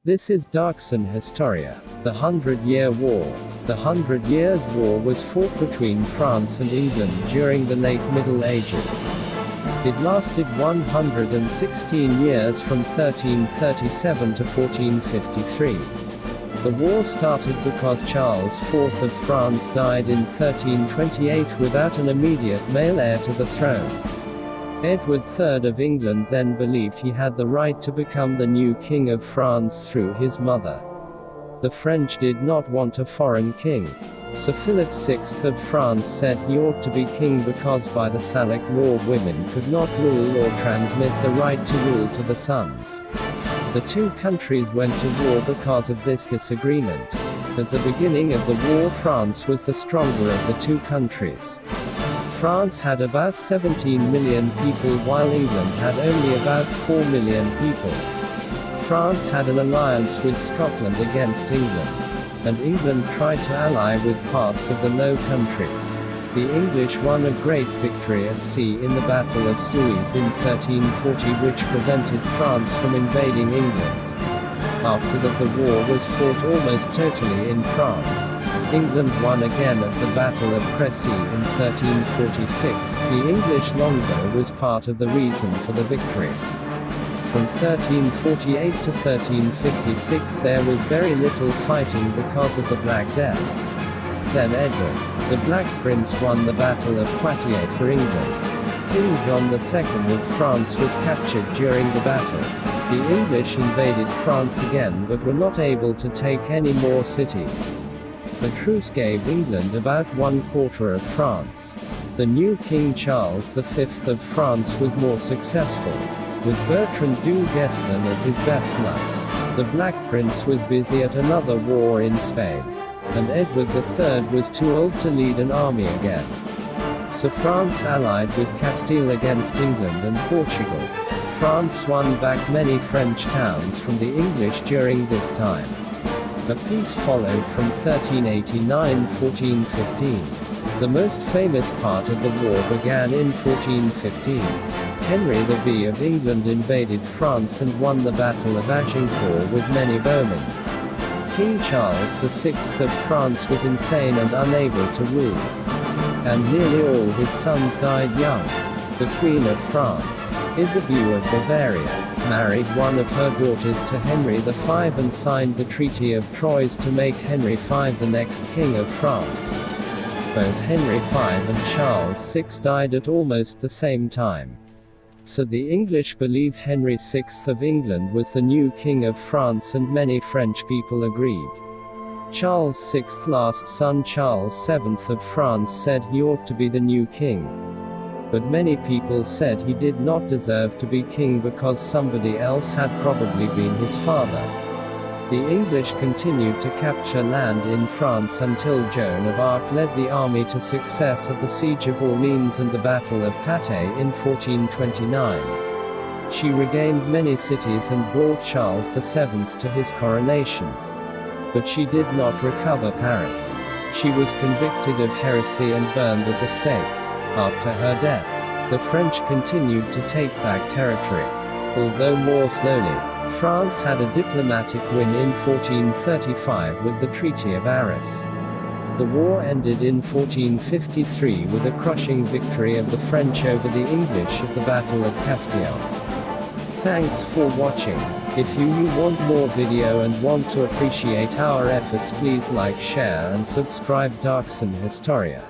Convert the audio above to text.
This is Darkson Historia, the 100-Year War. The 100 Years' War was fought between France and England during the late Middle Ages. It lasted 116 years from 1337 to 1453. The war started because Charles IV of France died in 1328 without an immediate male heir to the throne. Edward III of England then believed he had the right to become the new King of France through his mother. The French did not want a foreign king. Sir Philip VI of France said he ought to be king because by the Salic law women could not rule or transmit the right to rule to the sons. The two countries went to war because of this disagreement. At the beginning of the war, France was the stronger of the two countries. France had about 17 million people while England had only about 4 million people. France had an alliance with Scotland against England, and England tried to ally with parts of the Low Countries. The English won a great victory at sea in the Battle of Sluys in 1340, which prevented France from invading England. After that, the war was fought almost totally in France. England won again at the Battle of Crécy in 1346. The English longbow was part of the reason for the victory. From 1348 to 1356 there was very little fighting because of the Black Death. Then Edward, the Black Prince, won the Battle of Poitiers for England. King John II of France was captured during the battle. The English invaded France again but were not able to take any more cities. The truce gave England about 1/4 of France. The new King Charles V of France was more successful, with Bertrand du Guesclin as his best knight. The Black Prince was busy at another war in Spain, and Edward III was too old to lead an army again. So France allied with Castile against England and Portugal. France won back many French towns from the English during this time. A peace followed from 1389-1415. The most famous part of the war began in 1415. Henry V of England invaded France and won the Battle of Agincourt with many bowmen. King Charles VI of France was insane and unable to rule, and nearly all his sons died young. The Queen of France, Isabeau of Bavaria, married one of her daughters to Henry V and signed the Treaty of Troyes to make Henry V the next King of France. Both Henry V and Charles VI died at almost the same time. So the English believed Henry VI of England was the new King of France, and many French people agreed. Charles VI's last son Charles VII of France said he ought to be the new king. But many people said he did not deserve to be king because somebody else had probably been his father. The English continued to capture land in France until Joan of Arc led the army to success at the Siege of Orleans and the Battle of Patay in 1429. She regained many cities and brought Charles VII to his coronation. But she did not recover Paris. She was convicted of heresy and burned at the stake. After her death, the French continued to take back territory, although more slowly. France had a diplomatic win in 1435 with the Treaty of Arras. The war ended in 1453 with a crushing victory of the French over the English at the Battle of Castile. Thanks for watching. If you want more video and want to appreciate our efforts, please like, share and subscribe Darkson Historia.